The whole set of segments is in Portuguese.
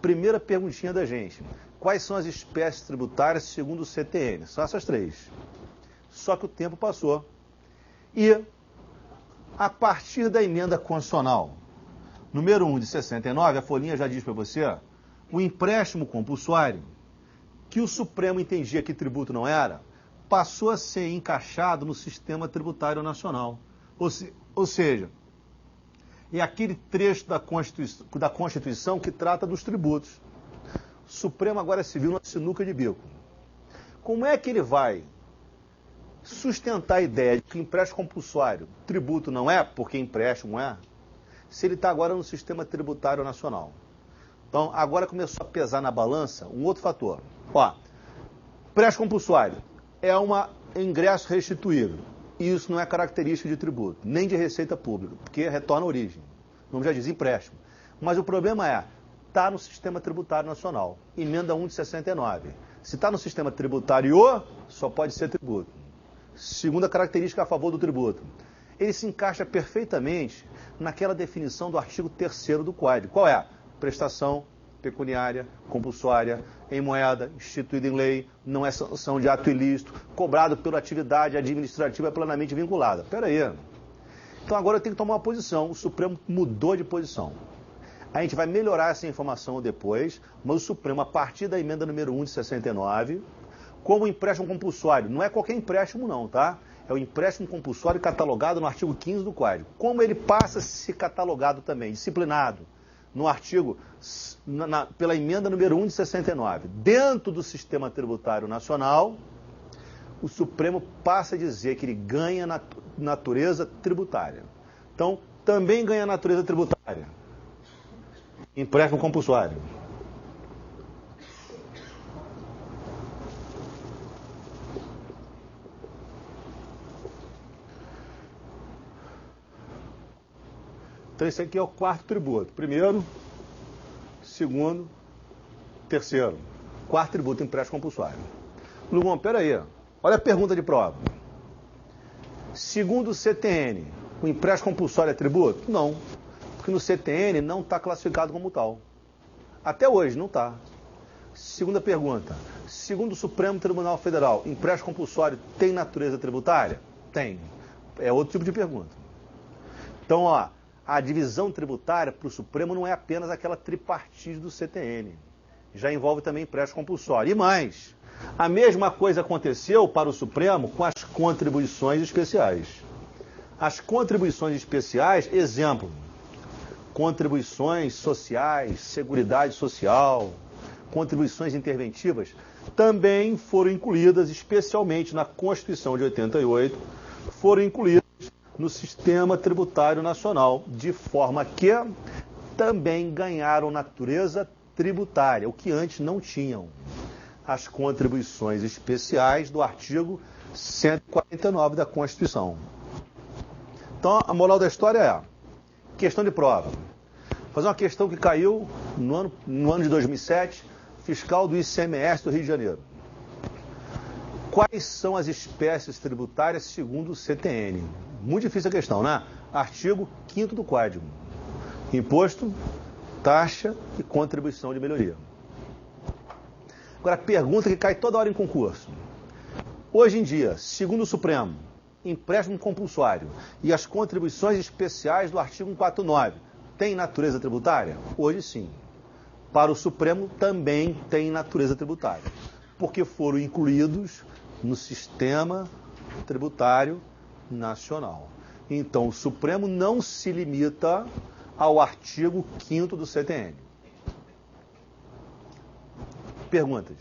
Primeira perguntinha da gente. Quais são as espécies tributárias segundo o CTN? São essas três. Só que o tempo passou. E, a partir da emenda constitucional número 1 de 69, a folhinha já diz para você, o empréstimo compulsório, que o Supremo entendia que tributo não era, passou a ser encaixado no sistema tributário nacional. Ou seja, é aquele trecho da Constituição que trata dos tributos. O Supremo agora se viu numa sinuca de bico. Como é que ele vai sustentar a ideia de que empréstimo compulsório tributo não é, porque empréstimo é, se ele está agora no sistema tributário nacional? Então, agora começou a pesar na balança um outro fator. Ó, empréstimo compulsório é um ingresso restituível. Isso não é característica de tributo, nem de receita pública, porque retorna à origem. O nome já diz empréstimo. Mas o problema é, está no sistema tributário nacional. Emenda 1 de 69. Se está no sistema tributário, só pode ser tributo. Segunda característica a favor do tributo. Ele se encaixa perfeitamente naquela definição do artigo 3º do Código. Qual é? Prestação pecuniária, compulsória, em moeda, instituída em lei, não é sanção de ato ilícito, cobrado pela atividade administrativa plenamente vinculada. Espera aí. Então agora eu tenho que tomar uma posição. O Supremo mudou de posição. A gente vai melhorar essa informação depois, mas o Supremo, a partir da emenda número 1 de 69, como empréstimo compulsório, não é qualquer empréstimo não, tá? É o empréstimo compulsório catalogado no artigo 15 do Código. Como ele passa a ser catalogado também, disciplinado, no artigo, pela emenda número 1 de 69, dentro do sistema tributário nacional, o Supremo passa a dizer que ele ganha natureza tributária. Então, também ganha natureza tributária. Empréstimo compulsório. Então, esse aqui é o quarto tributo. Primeiro, segundo, terceiro. Quarto tributo, empréstimo compulsório. Lugon, peraí. Olha a pergunta de prova. Segundo o CTN, o empréstimo compulsório é tributo? Não. Porque no CTN não está classificado como tal. Até hoje não está. Segunda pergunta. Segundo o Supremo Tribunal Federal, empréstimo compulsório tem natureza tributária? Tem. É outro tipo de pergunta. Então, ó, a divisão tributária para o Supremo não é apenas aquela tripartite do CTN. Já envolve também empréstimo compulsório. E mais, a mesma coisa aconteceu para o Supremo com as contribuições especiais. As contribuições especiais, exemplo, contribuições sociais, seguridade social, contribuições interventivas, também foram incluídas, especialmente na Constituição de 88, foram incluídas no sistema tributário nacional, de forma que também ganharam natureza tributária, o que antes não tinham. As contribuições especiais do artigo 149 da Constituição. Então, a moral da história é, questão de prova. Vou fazer uma questão que caiu no ano de 2007, fiscal do ICMS do Rio de Janeiro. Quais são as espécies tributárias segundo o CTN? Muito difícil a questão, né? Artigo 5º do Código. Imposto, taxa e contribuição de melhoria. Agora, a pergunta que cai toda hora em concurso. Hoje em dia, segundo o Supremo, empréstimo compulsório e as contribuições especiais do artigo 149 têm natureza tributária? Hoje sim. Para o Supremo também tem natureza tributária, porque foram incluídos no sistema tributário nacional. Então, o Supremo não se limita ao artigo 5º do CTN. Perguntas?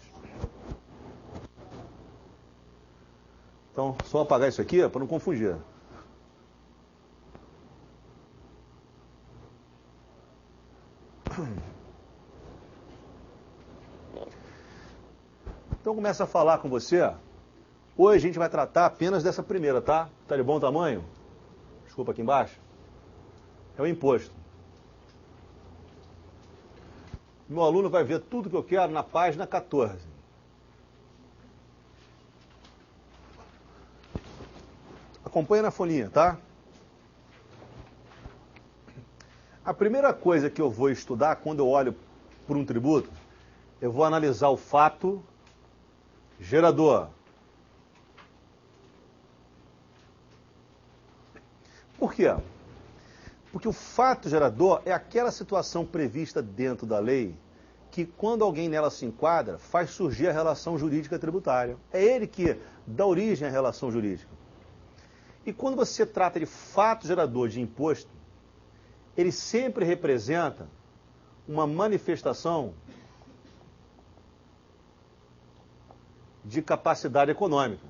Então, só apagar isso aqui para não confundir. Então começa a falar com você. Hoje a gente vai tratar apenas dessa primeira, tá? Tá de bom tamanho? Desculpa aqui embaixo. É o imposto. Meu aluno vai ver tudo que eu quero na página 14. Acompanha na folhinha, tá? A primeira coisa que eu vou estudar quando eu olho por um tributo, eu vou analisar o fato gerador. Por quê? Porque o fato gerador é aquela situação prevista dentro da lei que, quando alguém nela se enquadra, faz surgir a relação jurídica tributária. É ele que dá origem à relação jurídica. E quando você trata de fato gerador de imposto, ele sempre representa uma manifestação de capacidade econômica.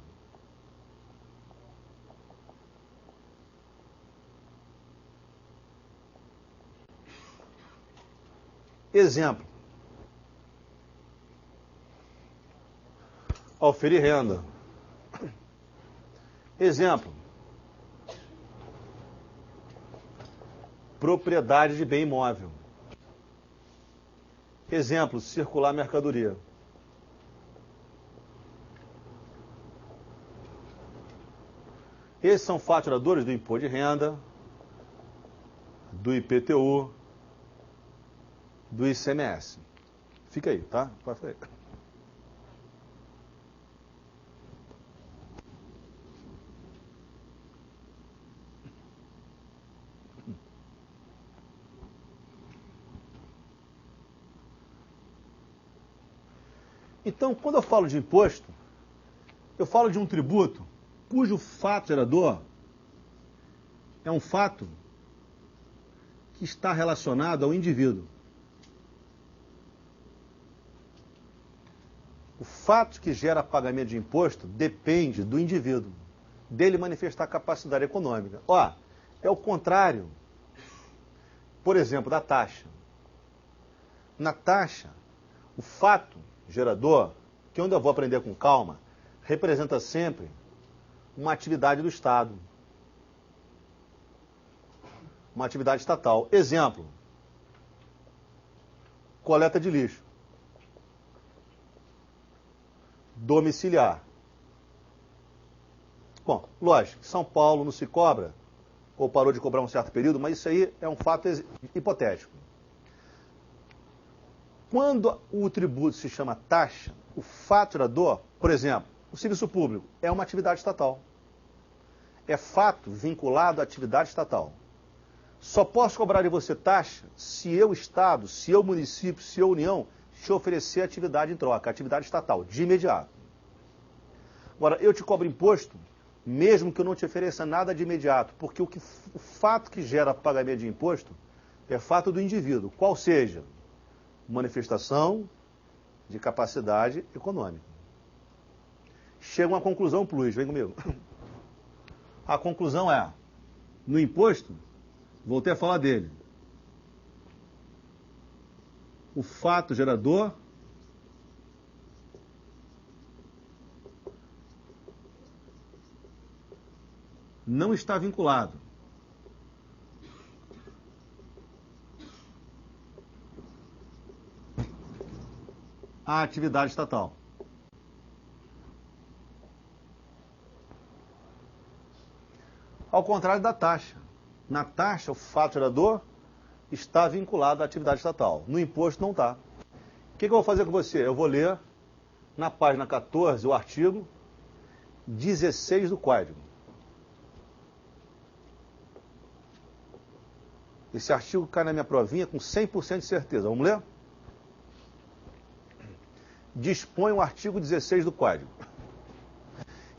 Exemplo. Oferir renda. Exemplo. Propriedade de bem imóvel. Exemplo, circular mercadoria. Esses são fatos geradores do imposto de renda, do IPTU, do ICMS. Fica aí, tá? Pode ficar aí. Então, quando eu falo de imposto, eu falo de um tributo cujo fato gerador é um fato que está relacionado ao indivíduo. O fato que gera pagamento de imposto depende do indivíduo, dele manifestar capacidade econômica. Ó, é o contrário, por exemplo, da taxa. Na taxa, o fato gerador, que onde eu vou aprender com calma, representa sempre uma atividade do Estado. Uma atividade estatal. Exemplo, coleta de lixo. Domiciliar. Bom, lógico, São Paulo não se cobra, ou parou de cobrar um certo período, mas isso aí é um fato hipotético. Quando o tributo se chama taxa, o fato gerador, por exemplo, o serviço público é uma atividade estatal. É fato vinculado à atividade estatal. Só posso cobrar de você taxa se eu, Estado, se eu, município, se eu, União, te oferecer atividade em troca, atividade estatal, de imediato. Agora, eu te cobro imposto, mesmo que eu não te ofereça nada de imediato, porque o fato que gera pagamento de imposto é fato do indivíduo, qual seja manifestação de capacidade econômica. Chega uma conclusão plus, vem comigo. A conclusão é, no imposto, voltei a falar dele, o fato gerador não está vinculado à atividade estatal. Ao contrário da taxa. Na taxa, o fato gerador está vinculado à atividade estatal. No imposto, não está. O que eu vou fazer com você? Eu vou ler na página 14 o artigo 16 do Código. Esse artigo cai na minha provinha com 100% de certeza. Vamos ler? Dispõe o artigo 16 do Código.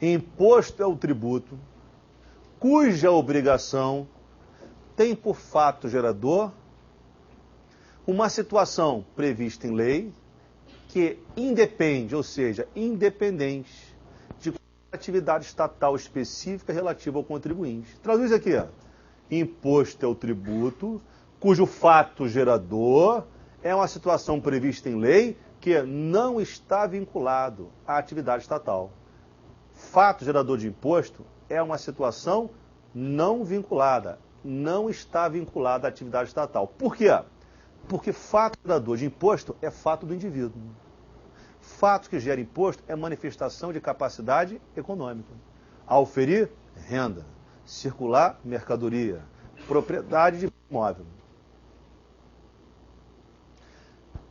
Imposto é o tributo cuja obrigação tem por fato gerador uma situação prevista em lei que independe, ou seja, independente de atividade estatal específica relativa ao contribuinte. Traduz aqui, ó. Imposto é o tributo cujo fato gerador é uma situação prevista em lei que não está vinculado à atividade estatal. Fato gerador de imposto é uma situação não vinculada, não está vinculada à atividade estatal. Por quê? Porque fato gerador de imposto é fato do indivíduo. Fato que gera imposto é manifestação de capacidade econômica. Auferir, renda. Circular, mercadoria. Propriedade de imóvel.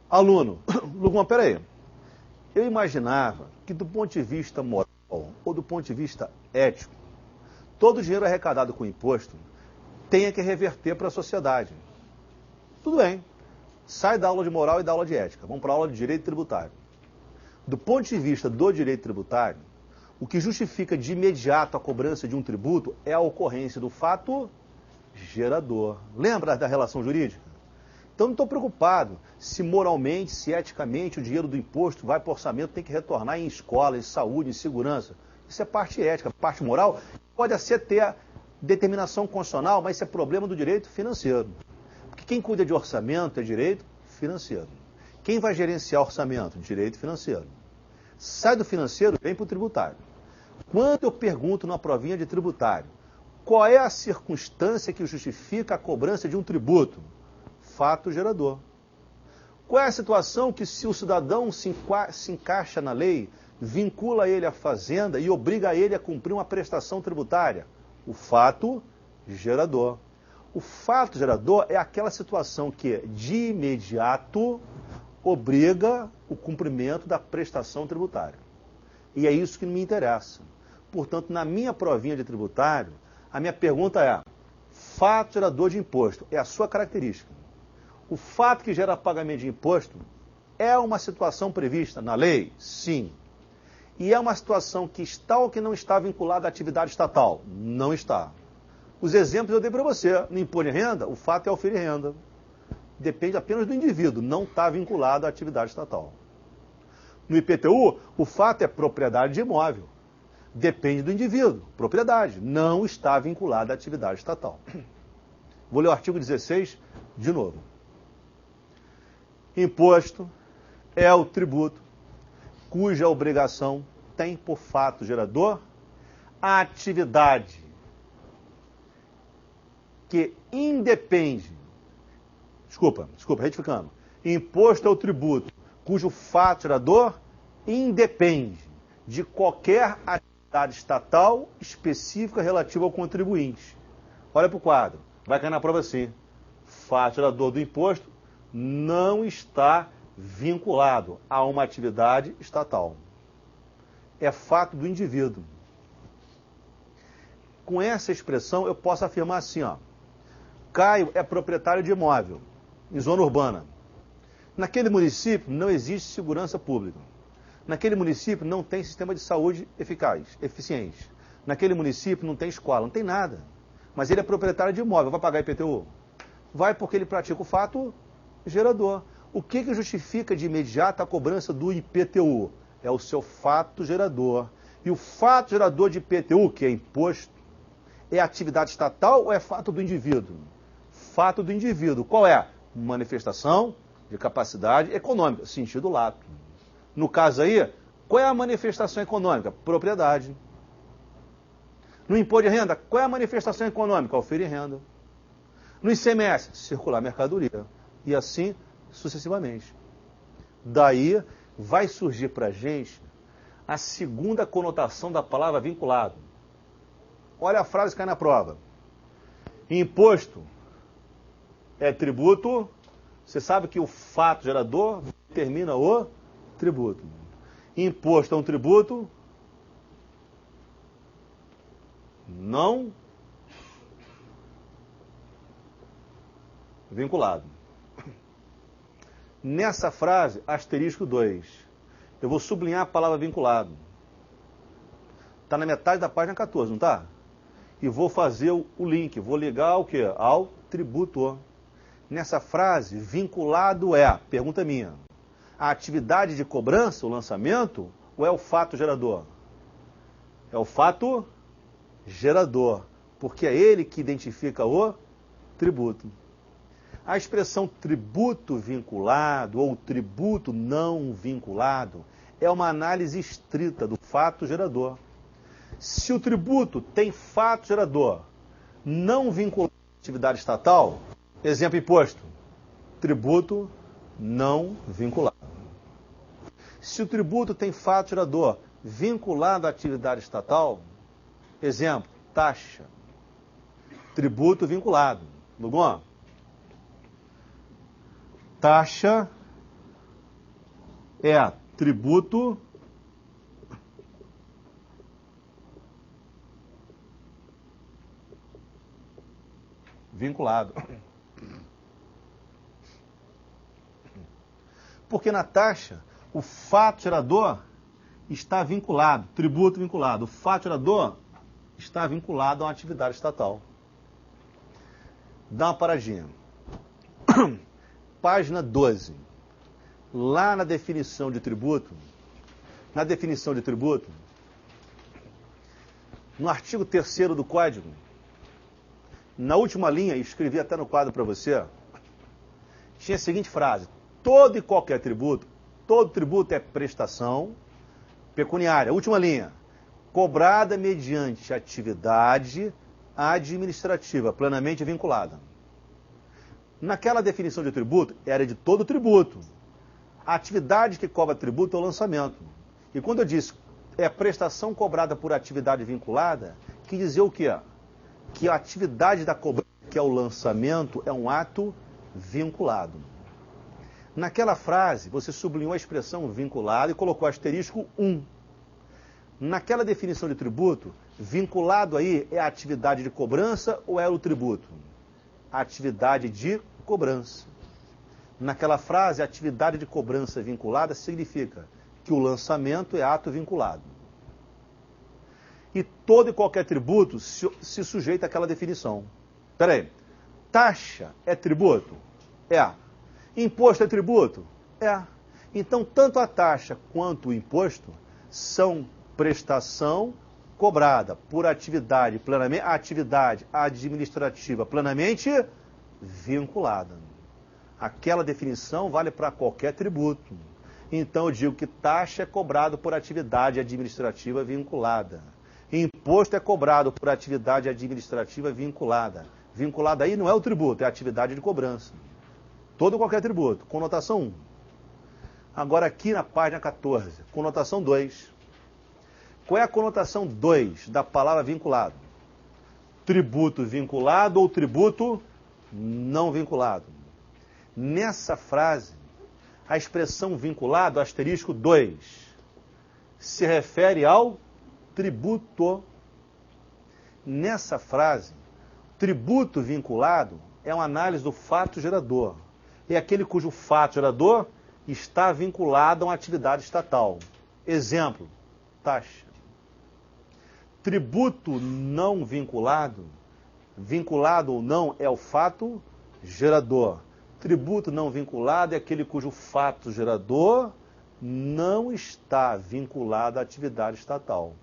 Aluno, Lugman, peraí. Eu imaginava que do ponto de vista moral ou do ponto de vista ético, todo o dinheiro arrecadado com imposto tenha que reverter para a sociedade. Tudo bem. Sai da aula de moral e da aula de ética. Vamos para a aula de direito tributário. Do ponto de vista do direito tributário, o que justifica de imediato a cobrança de um tributo é a ocorrência do fato gerador. Lembra da relação jurídica? Então não estou preocupado se moralmente, se eticamente o dinheiro do imposto vai para o orçamento, tem que retornar em escola, em saúde, em segurança. Isso é parte ética. Parte moral pode até ter determinação constitucional, mas isso é problema do direito financeiro. Porque quem cuida de orçamento é direito financeiro. Quem vai gerenciar orçamento? Direito financeiro. Sai do financeiro, vem para o tributário. Quando eu pergunto na provinha de tributário, qual é a circunstância que justifica a cobrança de um tributo? Fato gerador. Qual é a situação que, se o cidadão se encaixa na lei, vincula ele à fazenda e obriga ele a cumprir uma prestação tributária? O fato gerador. O fato gerador é aquela situação que, de imediato, obriga o cumprimento da prestação tributária. E é isso que me interessa. Portanto, na minha provinha de tributário, a minha pergunta é: fato gerador de imposto é a sua característica. O fato que gera pagamento de imposto é uma situação prevista na lei? Sim. E é uma situação que está ou que não está vinculada à atividade estatal? Não está. Os exemplos eu dei para você. No imposto de renda, o fato é oferir renda. Depende apenas do indivíduo, não está vinculado à atividade estatal. No IPTU, o fato é propriedade de imóvel. Depende do indivíduo, propriedade, não está vinculado à atividade estatal. Vou ler o artigo 16 de novo. Imposto é o tributo cuja obrigação tem por fato gerador a atividade que independe. Retificando. Imposto é o tributo cujo fato gerador independe de qualquer atividade estatal específica relativa ao contribuinte. Olha para o quadro. Vai cair na prova assim. Fato gerador do imposto não está vinculado a uma atividade estatal. É fato do indivíduo. Com essa expressão, eu posso afirmar assim, ó. Caio é proprietário de imóvel em zona urbana. Naquele município não existe segurança pública. Naquele município não tem sistema de saúde eficiente. Naquele município não tem escola, não tem nada. Mas ele é proprietário de imóvel, vai pagar IPTU? Vai, porque ele pratica o fato gerador. O que justifica de imediato a cobrança do IPTU? É o seu fato gerador. E o fato gerador de IPTU, que é imposto, é atividade estatal ou é fato do indivíduo? Fato do indivíduo. Qual é? Manifestação de capacidade econômica, sentido lato. No caso aí, qual é a manifestação econômica? Propriedade. No imposto de renda, qual é a manifestação econômica? Oferir renda. No ICMS, circular mercadoria. E assim sucessivamente. Daí vai surgir para a gente a segunda conotação da palavra vinculado. Olha a frase que cai na prova. Imposto é tributo. Você sabe que o fato gerador determina o tributo. Imposto é um tributo não vinculado. Nessa frase, asterisco 2, eu vou sublinhar a palavra vinculado. Está na metade da página 14, não está? E vou fazer o link, vou ligar ao quê? Ao tributo. Nessa frase, vinculado é, pergunta minha, a atividade de cobrança, o lançamento, ou é o fato gerador? É o fato gerador, porque é ele que identifica o tributo. A expressão tributo vinculado ou tributo não vinculado é uma análise estrita do fato gerador. Se o tributo tem fato gerador não vinculado à atividade estatal, exemplo imposto, tributo não vinculado. Se o tributo tem fato gerador vinculado à atividade estatal, exemplo, taxa, tributo vinculado. Lugon? Taxa é tributo vinculado. Porque na taxa, o fato gerador está vinculado, tributo vinculado. O fato gerador está vinculado a uma atividade estatal. Dá uma paradinha. Página 12. Lá na definição de tributo, no artigo 3º do Código, na última linha, escrevi até no quadro para você, tinha a seguinte frase: todo e qualquer tributo, todo tributo é prestação pecuniária. Última linha: cobrada mediante atividade administrativa plenamente vinculada. Naquela definição de tributo, era de todo tributo. A atividade que cobra tributo é o lançamento. E quando eu disse é prestação cobrada por atividade vinculada, quer dizer o quê? Que a atividade da cobrança, que é o lançamento, é um ato vinculado. Naquela frase, você sublinhou a expressão vinculado e colocou asterisco 1. Naquela definição de tributo, vinculado aí é a atividade de cobrança ou é o tributo? A atividade de cobrança. Naquela frase, a atividade de cobrança vinculada significa que o lançamento é ato vinculado. E todo e qualquer tributo se sujeita àquela definição. Espera aí. Taxa é tributo? É. Imposto é tributo? É. Então, tanto a taxa quanto o imposto são prestação cobrada por atividade administrativa plenamente vinculada. Aquela definição vale para qualquer tributo. Então, eu digo que taxa é cobrado por atividade administrativa vinculada. Imposto é cobrado por atividade administrativa vinculada. Vinculada aí não é o tributo, é a atividade de cobrança. Todo e qualquer tributo. Conotação 1. Agora aqui na página 14, conotação 2. Qual é a conotação 2 da palavra vinculado? Tributo vinculado ou tributo não vinculado? Nessa frase, a expressão vinculado, asterisco 2, se refere ao tributo. Nessa frase, tributo vinculado é uma análise do fato gerador. É aquele cujo fato gerador está vinculado a uma atividade estatal. Exemplo, taxa. Tributo não vinculado, vinculado ou não, é o fato gerador. Tributo não vinculado é aquele cujo fato gerador não está vinculado à atividade estatal.